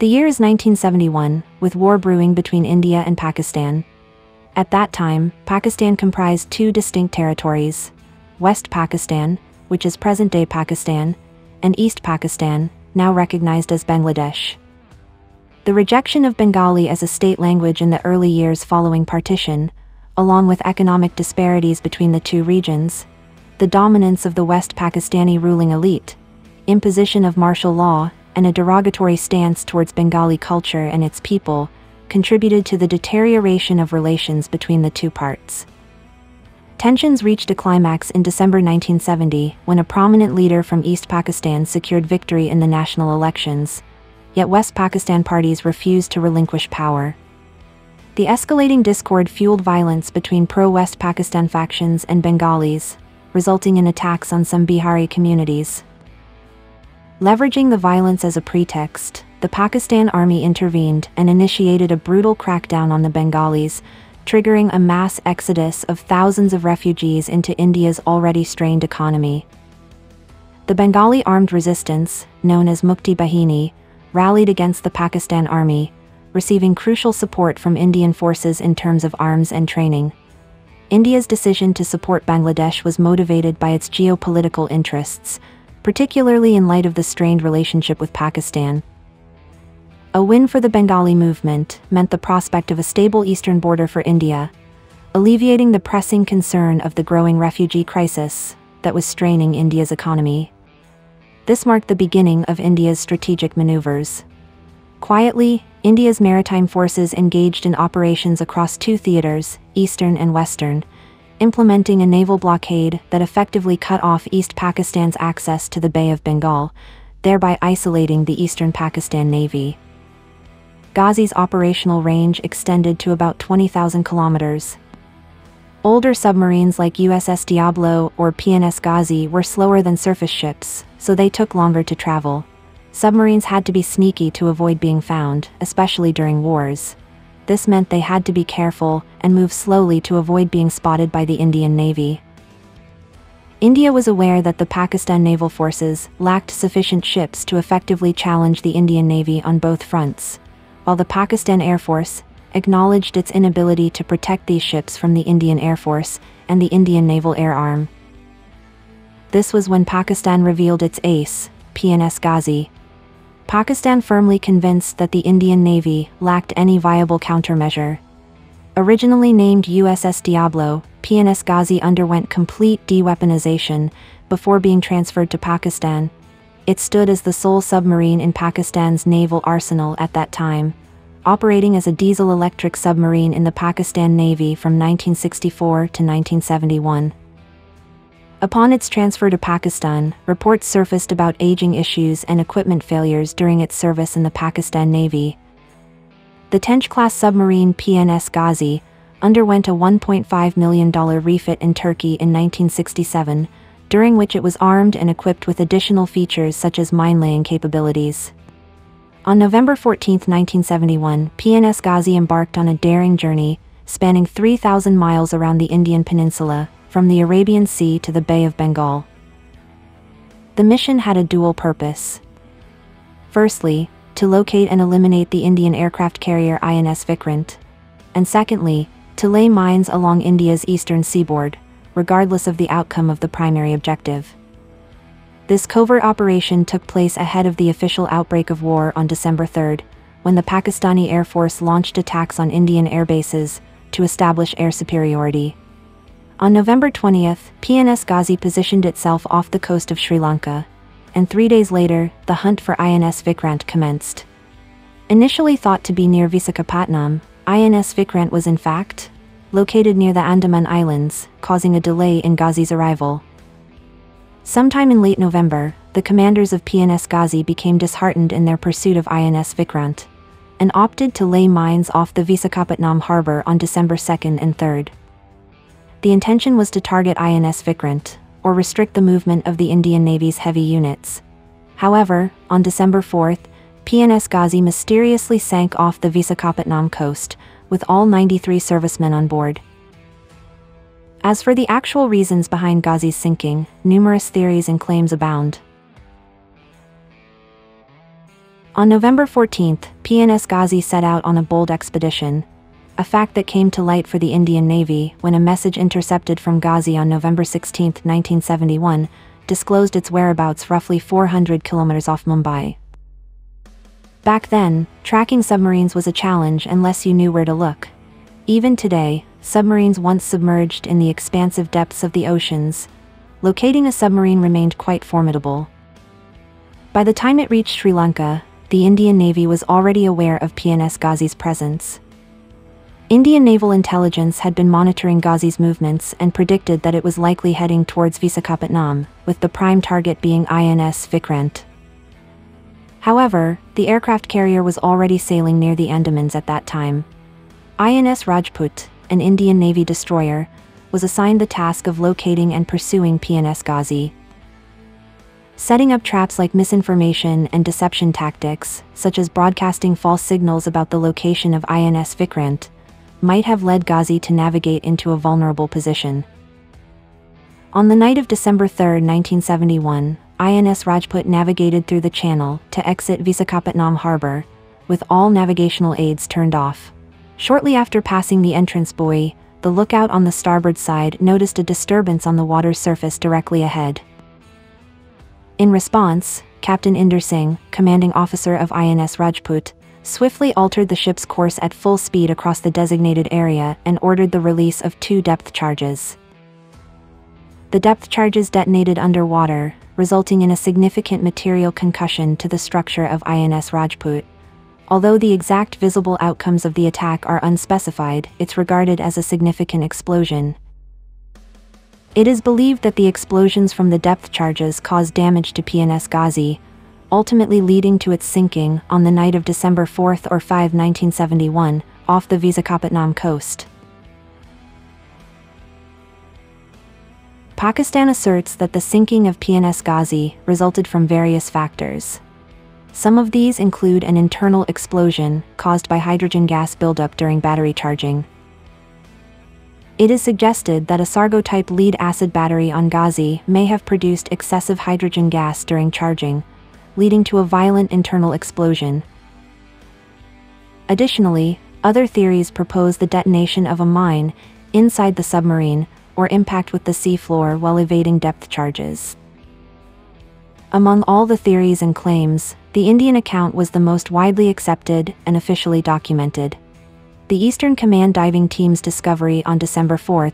The year is 1971, with war brewing between India and Pakistan. At that time, Pakistan comprised two distinct territories: West Pakistan, which is present-day Pakistan, and East Pakistan, now recognized as Bangladesh. The rejection of Bengali as a state language in the early years following partition, along with economic disparities between the two regions, the dominance of the West Pakistani ruling elite, imposition of martial law, and a derogatory stance towards Bengali culture and its people, contributed to the deterioration of relations between the two parts. Tensions reached a climax in December 1970 when a prominent leader from East Pakistan secured victory in the national elections, yet West Pakistan parties refused to relinquish power. The escalating discord fueled violence between pro-West Pakistan factions and Bengalis, resulting in attacks on some Bihari communities. Leveraging the violence as a pretext, the Pakistan Army intervened and initiated a brutal crackdown on the Bengalis, triggering a mass exodus of thousands of refugees into India's already strained economy. The Bengali armed resistance, known as Mukti Bahini, rallied against the Pakistan Army, receiving crucial support from Indian forces in terms of arms and training. India's decision to support Bangladesh was motivated by its geopolitical interests, particularly in light of the strained relationship with Pakistan. A win for the Bengali movement meant the prospect of a stable eastern border for India, alleviating the pressing concern of the growing refugee crisis that was straining India's economy. This marked the beginning of India's strategic maneuvers. Quietly, India's maritime forces engaged in operations across two theaters, eastern and western, implementing a naval blockade that effectively cut off East Pakistan's access to the Bay of Bengal, thereby isolating the Eastern Pakistan Navy. Ghazi's operational range extended to about 20,000 kilometers. Older submarines like USS Diablo or PNS Ghazi were slower than surface ships, so they took longer to travel. Submarines had to be sneaky to avoid being found, especially during wars. This meant they had to be careful and move slowly to avoid being spotted by the Indian Navy. India was aware that the Pakistan naval forces lacked sufficient ships to effectively challenge the Indian Navy on both fronts, while the Pakistan Air Force acknowledged its inability to protect these ships from the Indian Air Force and the Indian Naval Air Arm. This was when Pakistan revealed its ace, PNS Ghazi. Pakistan firmly convinced that the Indian Navy lacked any viable countermeasure. Originally named USS Diablo, PNS Ghazi underwent complete de-weaponization before being transferred to Pakistan. It stood as the sole submarine in Pakistan's naval arsenal at that time, operating as a diesel-electric submarine in the Pakistan Navy from 1964 to 1971. Upon its transfer to Pakistan, reports surfaced about aging issues and equipment failures during its service in the Pakistan Navy. The Tench-class submarine PNS Ghazi underwent a $1.5 million refit in Turkey in 1967, during which it was armed and equipped with additional features such as mine-laying capabilities. On November 14, 1971, PNS Ghazi embarked on a daring journey, spanning 3,000 miles around the Indian peninsula, from the Arabian Sea to the Bay of Bengal. The mission had a dual purpose. Firstly, to locate and eliminate the Indian aircraft carrier INS Vikrant, and secondly, to lay mines along India's eastern seaboard, regardless of the outcome of the primary objective. This covert operation took place ahead of the official outbreak of war on December 3, when the Pakistani Air Force launched attacks on Indian air bases to establish air superiority. On November 20th, PNS Ghazi positioned itself off the coast of Sri Lanka, and 3 days later, the hunt for INS Vikrant commenced. Initially thought to be near Visakhapatnam, INS Vikrant was in fact located near the Andaman Islands, causing a delay in Ghazi's arrival. Sometime in late November, the commanders of PNS Ghazi became disheartened in their pursuit of INS Vikrant, and opted to lay mines off the Visakhapatnam harbor on December 2nd and 3rd. The intention was to target INS Vikrant, or restrict the movement of the Indian Navy's heavy units. However, on December 4th, PNS Ghazi mysteriously sank off the Visakhapatnam coast, with all 93 servicemen on board. As for the actual reasons behind Ghazi's sinking, numerous theories and claims abound. On November 14, PNS Ghazi set out on a bold expedition, a fact that came to light for the Indian Navy when a message intercepted from Ghazi on November 16, 1971, disclosed its whereabouts roughly 400 kilometers off Mumbai. Back then, tracking submarines was a challenge unless you knew where to look. Even today, submarines once submerged in the expansive depths of the oceans, locating a submarine remained quite formidable. By the time it reached Sri Lanka, the Indian Navy was already aware of PNS Ghazi's presence. Indian naval intelligence had been monitoring Ghazi's movements and predicted that it was likely heading towards Visakhapatnam, with the prime target being INS Vikrant. However, the aircraft carrier was already sailing near the Andamans at that time. INS Rajput, an Indian Navy destroyer, was assigned the task of locating and pursuing PNS Ghazi. Setting up traps like misinformation and deception tactics, such as broadcasting false signals about the location of INS Vikrant, might have led Ghazi to navigate into a vulnerable position. On the night of December 3, 1971, INS Rajput navigated through the channel to exit Visakhapatnam harbor, with all navigational aids turned off. Shortly after passing the entrance buoy, the lookout on the starboard side noticed a disturbance on the water's surface directly ahead. In response, Captain Inder Singh, commanding officer of INS Rajput, swiftly altered the ship's course at full speed across the designated area and ordered the release of 2 depth charges. The depth charges detonated underwater, resulting in a significant material concussion to the structure of INS Rajput. Although the exact visible outcomes of the attack are unspecified, it's regarded as a significant explosion. It is believed that the explosions from the depth charges caused damage to PNS Ghazi, ultimately leading to its sinking on the night of December 4 or 5, 1971, off the Visakhapatnam coast. Pakistan asserts that the sinking of PNS Ghazi resulted from various factors. Some of these include an internal explosion caused by hydrogen gas buildup during battery charging. It is suggested that a Sargo-type lead-acid battery on Ghazi may have produced excessive hydrogen gas during charging, leading to a violent internal explosion. Additionally, other theories propose the detonation of a mine inside the submarine or impact with the seafloor while evading depth charges. Among all the theories and claims, the Indian account was the most widely accepted and officially documented. The Eastern Command Diving Team's discovery on December 4,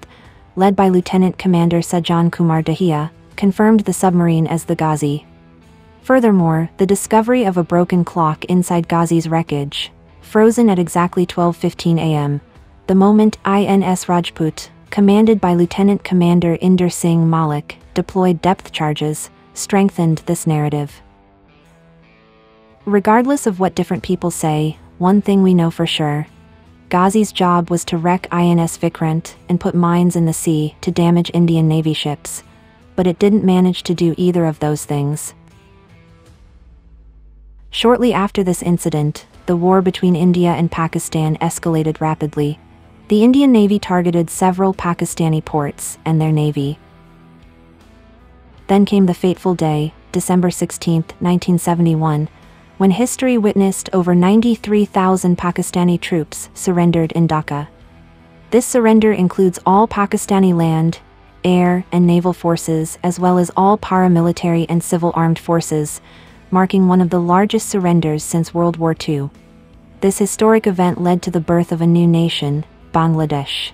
led by Lieutenant Commander Sajan Kumar Dahiya, confirmed the submarine as the Ghazi. Furthermore, the discovery of a broken clock inside Ghazi's wreckage, frozen at exactly 12:15 a.m., the moment INS Rajput, commanded by Lieutenant Commander Inder Singh Malik, deployed depth charges, strengthened this narrative. Regardless of what different people say, one thing we know for sure: Ghazi's job was to wreck INS Vikrant and put mines in the sea to damage Indian Navy ships, but it didn't manage to do either of those things. Shortly after this incident, the war between India and Pakistan escalated rapidly. The Indian Navy targeted several Pakistani ports and their navy. Then came the fateful day, December 16, 1971, when history witnessed over 93,000 Pakistani troops surrendered in Dhaka. This surrender includes all Pakistani land, air, and naval forces, as well as all paramilitary and civil armed forces, marking one of the largest surrenders since World War II. This historic event led to the birth of a new nation, Bangladesh.